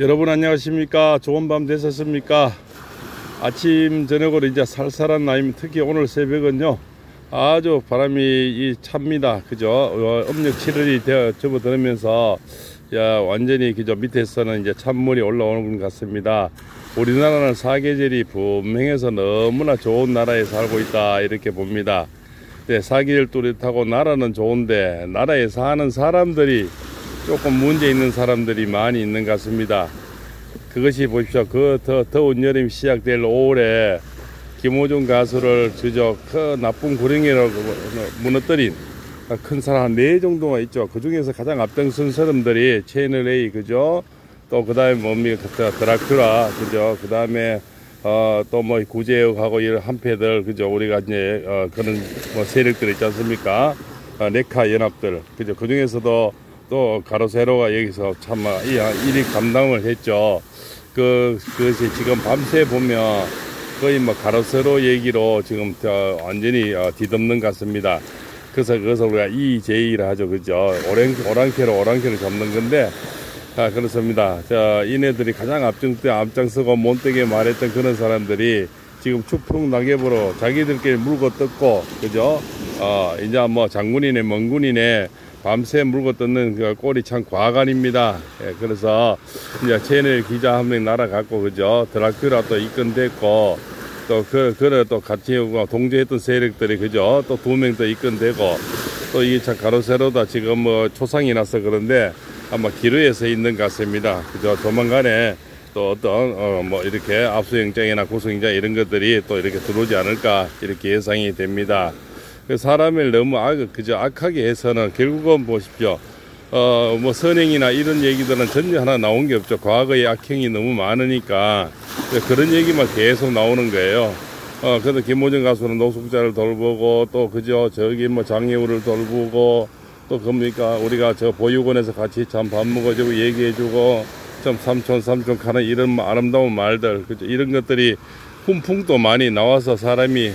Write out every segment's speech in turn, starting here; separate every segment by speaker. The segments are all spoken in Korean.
Speaker 1: 여러분 안녕하십니까? 좋은 밤 되셨습니까? 아침 저녁으로 이제 살살한 나이면 특히 오늘 새벽은요 아주 바람이 찹니다. 그죠? 음력 7월이 되어 접어들면서 완전히 그저 밑에서는 이제 찬물이 올라오는 것 같습니다. 우리나라는 사계절이 분명해서 너무나 좋은 나라에 살고 있다 이렇게 봅니다. 네, 사계절 뚜렷하고 나라는 좋은데 나라에 사는 사람들이 조금 문제 있는 사람들이 많이 있는 것 같습니다. 그것이 보십시오. 그 더운 여름이 시작될 5월에 김호중 가수를 그 나쁜 구렁이라고 무너뜨린 큰 사람 한 4 정도가 있죠. 그 중에서 가장 앞장선 사람들이 채널 A, 그죠? 또 그 다음에 뭡니까? 드라큘라, 그죠? 그 다음에 또 뭐 구제역하고 이런 한패들, 그죠? 우리가 이제 그런 뭐 세력들 있지 않습니까? 네카 연합들, 그죠? 그 중에서도 또 가로세로가 여기서 참 일이 감당을 했죠. 그것이 지금 밤새 보면 거의 뭐 가로세로 얘기로 지금 완전히 뒤덮는 것 같습니다. 그래서 그것을 우리가 EJ라 하죠. 그죠? 오랑캐로 잡는 건데, 그렇습니다. 이네들이 가장 앞장서고 못되게 말했던 그런 사람들이 지금 추풍 낙엽으로 자기들끼리 물고 뜯고, 그죠? 이제 뭐 장군이네, 멍군이네, 밤새 물고 뜯는 그 꼴이 참 과간입니다. 예, 그래서 이제 채널 기자 한 명 날아갔고, 그죠? 드라큘라 또 입건됐고, 또 같이 동조했던 세력들이, 그죠? 또 2명 더 입건되고, 또 이게 참 가로세로다 지금 뭐 초상이 나서 그런데 아마 기로에 서 있는 것 같습니다. 그죠? 조만간에 또 어떤, 뭐 이렇게 압수영장이나 구속영장 이런 것들이 또 이렇게 들어오지 않을까 이렇게 예상이 됩니다. 사람을 너무 악하게 해서는 결국은 보십시오. 뭐 선행이나 이런 얘기들은 전혀 하나 나온 게 없죠. 과거의 악행이 너무 많으니까 그런 얘기만 계속 나오는 거예요. 그래서 김호중 가수는 노숙자를 돌보고 또 그죠 저기 뭐 장애우를 돌보고 또 뭡니까 우리가 저 보육원에서 같이 참 밥 먹어주고 얘기해주고 참 삼촌 하는 이런 아름다운 말들 그죠 이런 것들이 훈풍도 많이 나와서 사람이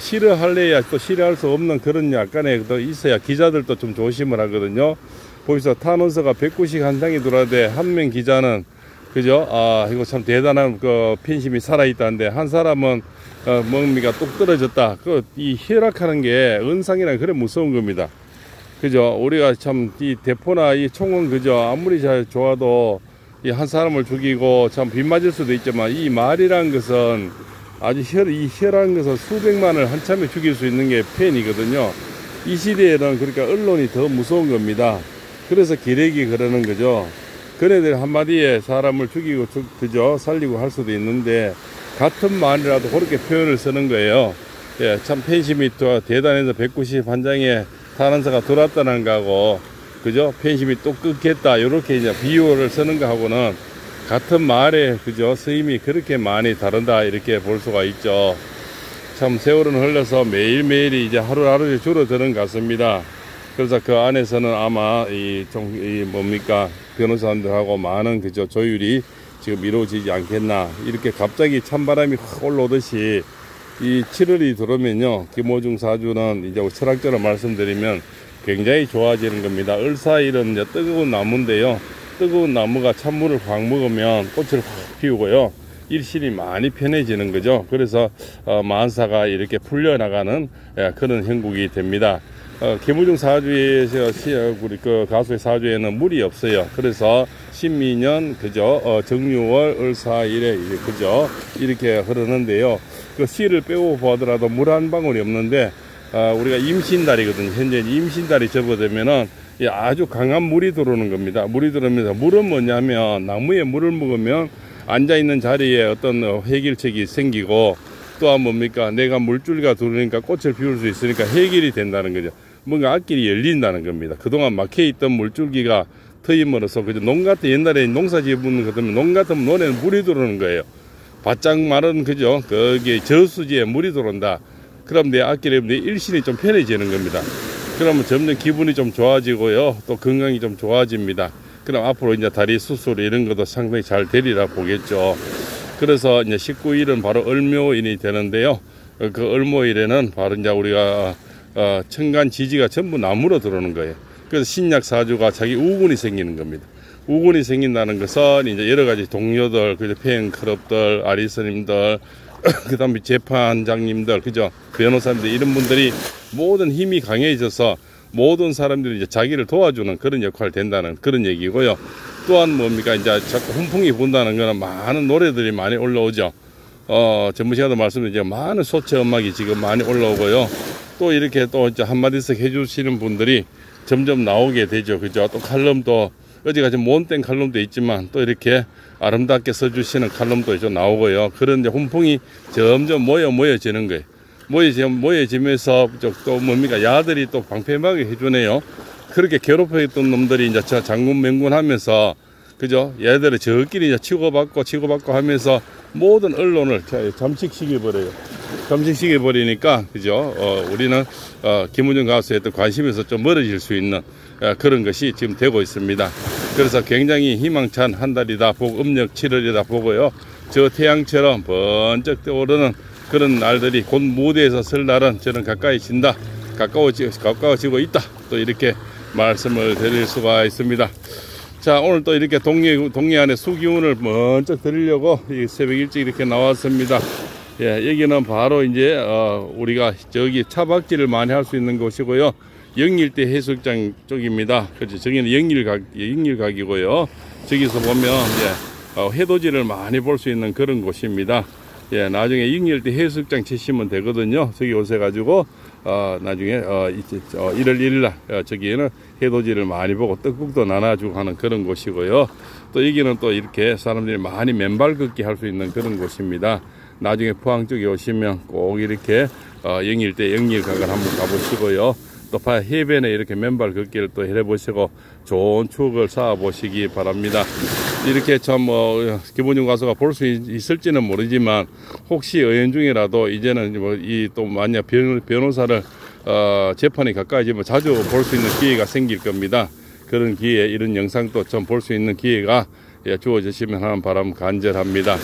Speaker 1: 싫어할래야 또 싫어할 수 없는 그런 약간의 있어야 기자들도 좀 조심을 하거든요. 보시죠. 탄원서가 190 한 장이 들어왔는데 한 명 기자는 그죠? 이거 참 대단한 팬심이 살아있다는데 한 사람은 뭡니까 뚝 떨어졌다. 이 혈압하는 게 은상이랑 그래 무서운 겁니다. 그죠? 우리가 참 이 대포나 이 총은 그죠? 아무리 잘 좋아도 이 한 사람을 죽이고 참 빗 맞을 수도 있지만 이 말이란 것은 아주 혈한 것은 수백만을 한참에 죽일 수 있는 게 팬이거든요. 이 시대에는 그러니까 언론이 더 무서운 겁니다. 그래서 기레기 그러는 거죠. 그네들 한마디에 사람을 죽이고 그죠 살리고 할 수도 있는데 같은 말이라도 그렇게 표현을 쓰는 거예요. 예, 참 팬심이 또 대단해서 190 한 장에 탄원서가 들어왔다는 거하고 그죠 팬심이 또 끊겠다 이렇게 이제 비유를 쓰는 거하고는 같은 말에 그죠 쓰임이 그렇게 많이 다른다 이렇게 볼 수가 있죠. 참 세월은 흘러서 매일매일이 이제 하루하루 줄어드는 것 같습니다. 그래서 그 안에서는 아마 이 뭡니까 변호사들하고 많은 그죠 조율이 지금 이루어지지 않겠나 이렇게 갑자기 찬바람이 확 올라오듯이 이 7월이 들어오면요 김호중 사주는 이제 철학적으로 말씀드리면 굉장히 좋아지는 겁니다. 을사일은 이제 뜨거운 나무인데요. 뜨거운 나무가 찬물을 확 먹으면 꽃을 확 피우고요. 일신이 많이 편해지는 거죠. 그래서 만사가 이렇게 풀려나가는 그런 형국이 됩니다. 김호중 사주에서 우리 그 가수의 사주에는 물이 없어요. 그래서 신미년 그죠 정유월 을사일에 그죠 이렇게 흐르는데요. 그 씨를 빼고 보더라도 물 한 방울이 없는데 우리가 임신달이거든요. 현재 임신달이 접어들면은 아주 강한 물이 들어오는 겁니다. 물이 들어오면서 물은 뭐냐면 나무에 물을 먹으면 앉아있는 자리에 어떤 해결책이 생기고 또한 뭡니까 내가 물줄기가 들어오니까 꽃을 피울 수 있으니까 해결이 된다는 거죠. 뭔가 앞길이 열린다는 겁니다. 그동안 막혀있던 물줄기가 트임으로써 그죠 농 같은 옛날에 농사 지어보는 것 같으면 농 같은 논에는 물이 들어오는 거예요. 바짝 마른 그죠 거기에 저수지에 물이 들어온다. 그럼 내 앞길에 내 일신이 좀 편해지는 겁니다. 그러면 점점 기분이 좀 좋아지고요. 또 건강이 좀 좋아집니다. 그럼 앞으로 이제 다리 수술 이런 것도 상당히 잘 되리라 보겠죠. 그래서 이제 19일은 바로 을묘일이 되는데요. 그 을묘일에는 바로 이제 우리가 천간 지지가 전부 나무로 들어오는 거예요. 그래서 신약 사주가 자기 우군이 생기는 겁니다. 우군이 생긴다는 것은 이제 여러 가지 동료들, 그죠? 팬클럽들, 아리스님들, 그 다음에 재판장님들, 그죠? 변호사님들, 이런 분들이 모든 힘이 강해져서 모든 사람들이 이제 자기를 도와주는 그런 역할이 된다는 그런 얘기고요. 또한 뭡니까? 이제 자꾸 훈풍이 분다는 거는 많은 노래들이 많이 올라오죠. 전번 시간도 말씀드렸지만 많은 소체 음악이 지금 많이 올라오고요. 또 이렇게 또 이제 한마디씩 해주시는 분들이 점점 나오게 되죠. 그죠? 또 칼럼도 어제까지 못된 칼럼도 있지만 또 이렇게 아름답게 써주시는 칼럼도 좀 나오고요. 그런 이제 훈풍이 점점 모여지는 거예요. 모여지면서 또 뭡니까? 야들이 또 방패막이 해주네요. 그렇게 괴롭혀했던 놈들이 이제 장군 맹군 하면서, 그죠? 얘들을 저끼리 이제 치고받고 하면서 모든 언론을 잠식시켜버려요. 잠식시켜버리니까, 그죠? 우리는, 김원중 가수에 또 관심에서 좀 멀어질 수 있는 그런 것이 지금 되고 있습니다. 그래서 굉장히 희망찬 한 달이다 보고, 음력 7월이다 보고요. 저 태양처럼 번쩍 떠오르는 그런 날들이 곧 무대에서 설 날은 저는 가까워지고 있다. 또 이렇게 말씀을 드릴 수가 있습니다. 자, 오늘 또 이렇게 동해안의 수기운을 번쩍 드리려고 이 새벽 일찍 이렇게 나왔습니다. 예, 여기는 바로 이제 우리가 저기 차박지를 많이 할 수 있는 곳이고요. 영일대 해수욕장 쪽입니다. 그렇죠. 저기는 영일각이고요. 저기서 보면 해돋이를 많이 볼 수 있는 그런 곳입니다. 예, 나중에 영일대 해수욕장 치시면 되거든요. 저기 오셔가지고 나중에 1월 1일날 저기에는 해돋이를 많이 보고 떡국도 나눠주고 하는 그런 곳이고요. 또 여기는 또 이렇게 사람들이 많이 맨발 걷기 할 수 있는 그런 곳입니다. 나중에 포항 쪽에 오시면 꼭 이렇게 영일대 영일각을 한번 가보시고요. 또 해변에 이렇게 맨발 걷기를 또 해보시고 좋은 추억을 쌓아보시기 바랍니다. 이렇게 참 김원중 가수가 볼 수 있을지는 모르지만 혹시 은연중이라도 이제는 이 또 만약 변호사를 재판이 가까워지면 자주 볼 수 있는 기회가 생길 겁니다. 그런 기회에 이런 영상도 좀 볼 수 있는 기회가 주어지시면 하는 바람 간절합니다.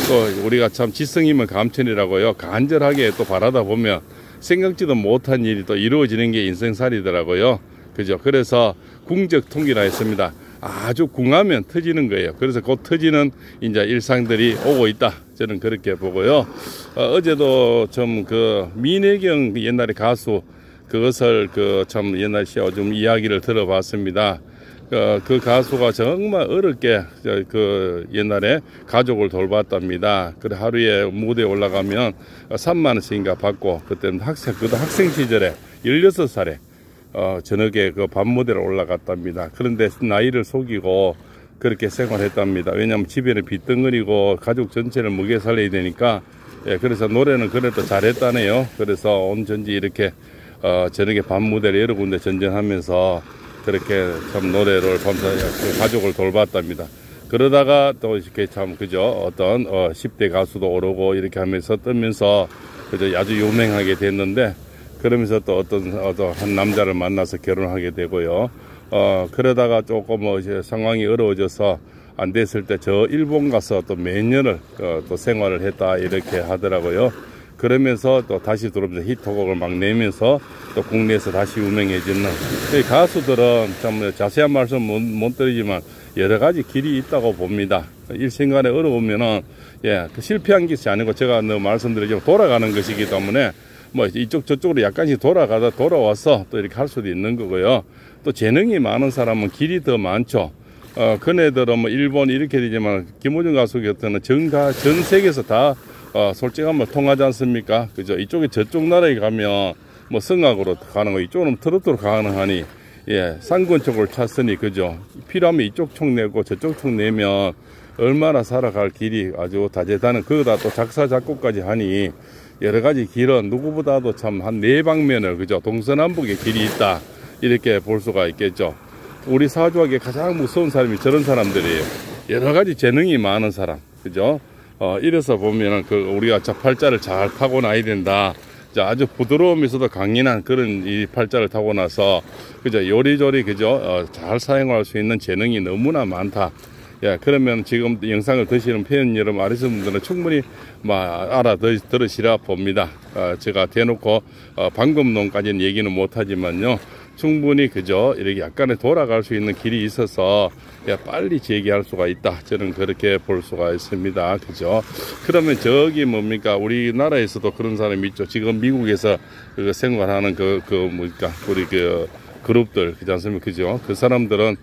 Speaker 1: 또 우리가 참 지성이면 감천이라고요. 간절하게 또 바라다 보면 생각지도 못한 일이 또 이루어지는 게 인생살이더라고요. 그죠? 그래서 궁적 통기라 했습니다. 아주 궁하면 터지는 거예요. 그래서 곧 터지는 이제 일상들이 오고 있다. 저는 그렇게 보고요. 어제도 좀 민혜경 옛날에 가수 그것을 참 옛날 좀 이야기를 들어봤습니다. 그 가수가 정말 어렵게 옛날에 가족을 돌봤답니다. 그래 하루에 무대에 올라가면 3만 원씩인가 받고 그때는 학생 시절에 16살에 저녁에 밤 무대를 올라갔답니다. 그런데 나이를 속이고 그렇게 생활했답니다. 왜냐하면 집에는 빚덩어리고 가족 전체를 먹여 살려야 되니까. 그래서 노래는 그래도 잘했다네요. 그래서 온전지 이렇게 저녁에 밤 무대를 여러 군데 전전하면서 그렇게 참 노래를 밤새 가족을 돌봤답니다. 그러다가 또 이렇게 참 그죠? 어떤 10대 가수도 오르고 이렇게 하면서 뜨면서 그죠? 아주 유명하게 됐는데 그러면서 또 어떤 한 남자를 만나서 결혼하게 되고요. 그러다가 조금 이제 상황이 어려워져서 안 됐을 때 저 일본 가서 또 몇 년을 또 생활을 했다 이렇게 하더라고요. 그러면서 또 다시 들어오면서 히트곡을 막 내면서 또 국내에서 다시 유명해지는 가수들은 참 자세한 말씀 못 드리지만 여러 가지 길이 있다고 봅니다. 일생간에 어려우면은 실패한 것이 아니고 제가 말씀드리지만 돌아가는 것이기 때문에 뭐 이쪽 저쪽으로 약간씩 돌아와서 또 이렇게 할 수도 있는 거고요. 또 재능이 많은 사람은 길이 더 많죠. 그네들은 뭐 일본 이렇게 되지만 김원중 가수 같은 전 세계에서 다 솔직하면 통하지 않습니까? 그죠? 이쪽에 저쪽 나라에 가면 뭐 성악으로 가는 거, 이쪽은 트로트로 가능하니, 상권 쪽을 찼으니, 그죠? 필요하면 이쪽 총 내고 저쪽 총 내면 얼마나 살아갈 길이 아주 다재다능, 그거다 또 작사, 작곡까지 하니, 여러 가지 길은 누구보다도 참 한 4방면을, 그죠? 동서남북의 길이 있다. 이렇게 볼 수가 있겠죠. 우리 사주학에 가장 무서운 사람이 저런 사람들이에요. 여러 가지 재능이 많은 사람, 그죠? 이래서 보면은 우리가 팔자를 잘 타고나야 된다. 아주 부드러우면서도 강인한 그런 이 팔자를 타고나서 그죠? 요리조리 그죠? 잘 사용할 수 있는 재능이 너무나 많다. 그러면 지금 영상을 드시는 팬 여러분, 아리스 분들은 충분히 들으시라 봅니다. 제가 대놓고 방금론까지는 얘기는 못하지만요. 충분히 그죠 이렇게 약간의 돌아갈 수 있는 길이 있어서 빨리 재개할 수가 있다. 저는 그렇게 볼 수가 있습니다. 그죠? 그러면 저기 뭡니까 우리나라에서도 그런 사람이 있죠. 지금 미국에서 그 생활하는 뭡니까 우리 그 그룹들 그렇지 않습니까? 그죠? 그 사람들은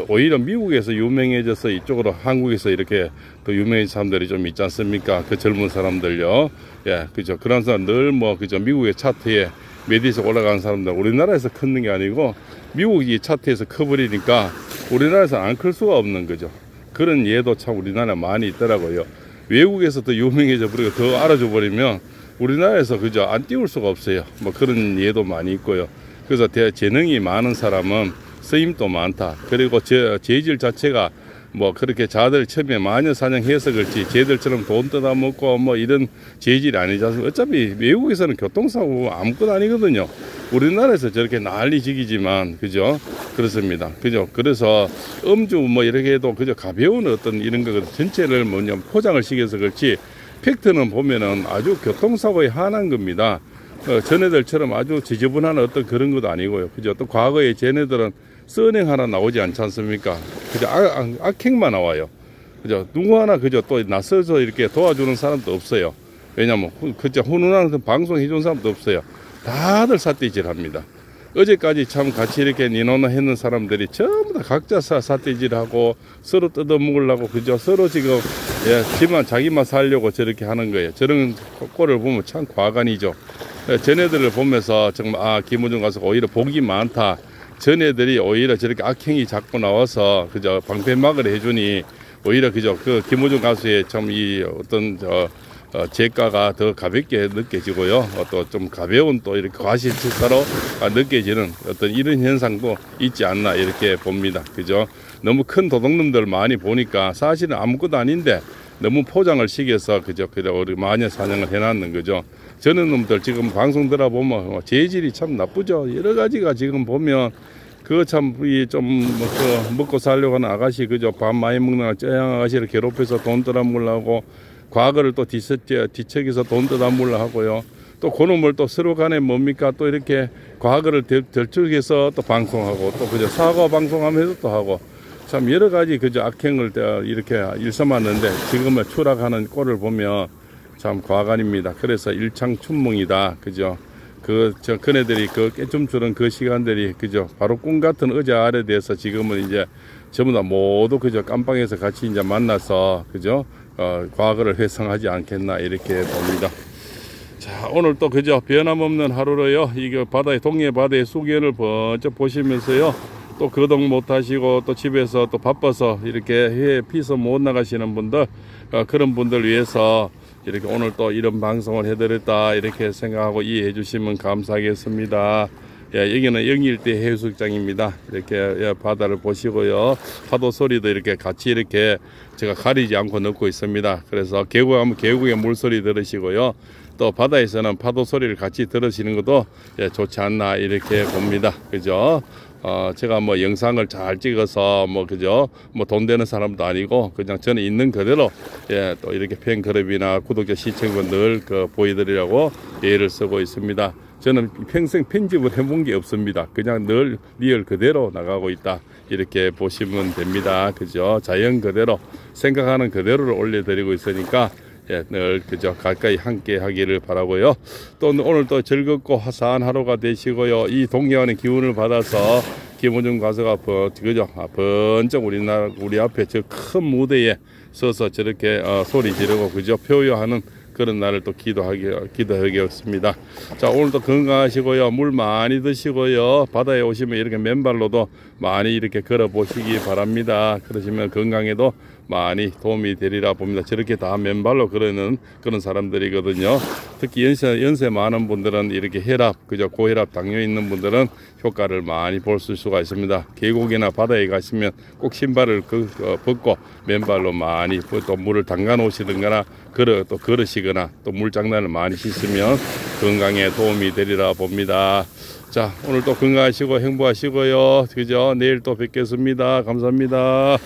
Speaker 1: 오히려 미국에서 유명해져서 이쪽으로 한국에서 이렇게 또 유명해진 사람들이 좀 있지 않습니까? 그 젊은 사람들요. 예, 그죠? 그런 사람 늘 뭐 그죠? 미국의 차트에 몇 위에서 올라가는 사람들 우리나라에서 크는 게 아니고 미국이 차트에서 커버리니까 우리나라에서 안 클 수가 없는 거죠. 그런 예도 참 우리나라에 많이 있더라고요. 외국에서 더 유명해져 버리고 더 알아줘 버리면 우리나라에서 그죠? 안 띄울 수가 없어요. 뭐 그런 예도 많이 있고요. 그래서 재능이 많은 사람은 쓰임도 많다. 그리고 재질 자체가 뭐 그렇게 자들 처음에 마녀 사냥해서 그렇지 쟤들처럼 돈 뜯어먹고 뭐 이런 재질이 아니지 않습니까? 어차피 외국에서는 교통사고 아무것도 아니거든요. 우리나라에서 저렇게 난리지기지만 그죠? 그렇습니다. 그죠? 그래서 음주 뭐 이렇게 해도 그저 가벼운 어떤 이런 거 전체를 뭐냐 포장을 시켜서 그렇지 팩트는 보면은 아주 교통사고에 한한 겁니다. 전애들처럼 아주 지저분한 어떤 그런 것도 아니고요. 그죠? 또 과거에 쟤네들은 선행 하나 나오지 않지 않습니까? 그죠? 악행만 나와요. 그죠? 누구 하나 그죠? 또 나서서 이렇게 도와주는 사람도 없어요. 왜냐면 그죠? 훈훈한 방송 해주는 사람도 없어요. 다들 삿대질 합니다. 어제까지 참 같이 이렇게 니노나 했는 사람들이 전부 다 각자 삿대질 하고 서로 뜯어먹으려고 그죠? 서로 지금 지만 자기만 살려고 저렇게 하는 거예요. 저런 꼴을 보면 참 과간이죠. 전애들을 보면서 정말 김호중 가서 오히려 복이 많다. 전애들이 오히려 저렇게 악행이 자꾸 나와서 그저 방패막을 해주니 오히려 그저 그 김호중 가수의 참 이 어떤 제가가 더 가볍게 느껴지고요. 또 좀 가벼운 또 이렇게 과실치사로 느껴지는 어떤 이런 현상도 있지 않나 이렇게 봅니다. 그죠? 너무 큰 도둑놈들 많이 보니까 사실은 아무것도 아닌데 너무 포장을 시켜서 그저 우리 마녀 사냥을 해놨는 거죠. 저는 놈들 지금 방송 들어보면 재질이 참 나쁘죠. 여러 가지가 지금 보면 그거 참 좀 먹고 살려고 하는 아가씨 그죠? 밥 많이 먹는 쩌양 아가씨를 괴롭혀서 돈 떠나물라고 과거를 또 뒤척여서 돈 떠나물라 하고요. 또 그놈을 또 서로 간에 뭡니까 또 이렇게 과거를 들쭉해서 또 방송하고 또 그저 사과 방송하면서 또 하고 참 여러 가지 그저 악행을 이렇게 일삼았는데 지금은 추락하는 꼴을 보면 참 과간입니다. 그래서 일창춘몽이다. 그죠? 그네들이 깨춤추는 그 시간들이 그죠? 바로 꿈 같은 의자 아래 대해서 지금은 이제 전부 다 모두 그저 깜빵에서 같이 이제 만나서 그죠? 과거를 회상하지 않겠나 이렇게 봅니다. 자, 오늘 또 그죠? 변함없는 하루로요. 이게 동해 바다의 수견을 번쩍 보시면서요. 또 거동 못 하시고 또 집에서 또 바빠서 이렇게 해외 피서 못 나가시는 분들 그런 분들 위해서 이렇게 오늘 또 이런 방송을 해드렸다 이렇게 생각하고 이해해 주시면 감사하겠습니다. 여기는 영일대 해수욕장입니다. 이렇게 바다를 보시고요. 파도 소리도 이렇게 같이 이렇게 제가 가리지 않고 넣고 있습니다. 그래서 계곡하면 계곡의 물소리 들으시고요. 또 바다에서는 파도 소리를 같이 들으시는 것도 좋지 않나 이렇게 봅니다. 그죠? 제가 뭐 영상을 잘 찍어서 그죠? 돈 되는 사람도 아니고 그냥 저는 있는 그대로 또 이렇게 팬클럽이나 구독자 시청자분들 보여드리려고 예를 쓰고 있습니다. 저는 평생 편집을 해본 게 없습니다. 그냥 늘 리얼 그대로 나가고 있다. 이렇게 보시면 됩니다. 그죠? 자연 그대로 생각하는 그대로를 올려드리고 있으니까 늘 그저 가까이 함께 하기를 바라고요. 또 오늘 또 즐겁고 화사한 하루가 되시고요. 이 동해안의 기운을 받아서 김호중 가수가 그저 번쩍 우리 앞에 저 큰 무대에 서서 저렇게 소리 지르고 그저 표효하는 그런 날을 또 기도하겠습니다. 자, 오늘도 건강하시고요. 물 많이 드시고요. 바다에 오시면 이렇게 맨발로도 많이 이렇게 걸어 보시기 바랍니다. 그러시면 건강에도 많이 도움이 되리라 봅니다. 저렇게 다 맨발로 걸으는 그런 사람들이거든요. 특히 연세 많은 분들은 이렇게 그저 고혈압 당뇨 있는 분들은 효과를 많이 볼 수가 있습니다. 계곡이나 바다에 가시면 꼭 신발을 벗고 맨발로 많이 또 물을 담가 놓으시든가 또 걸으시거나 또 물장난을 많이 씻으면 건강에 도움이 되리라 봅니다. 자, 오늘 또 건강하시고 행복하시고요. 그죠? 내일 또 뵙겠습니다. 감사합니다.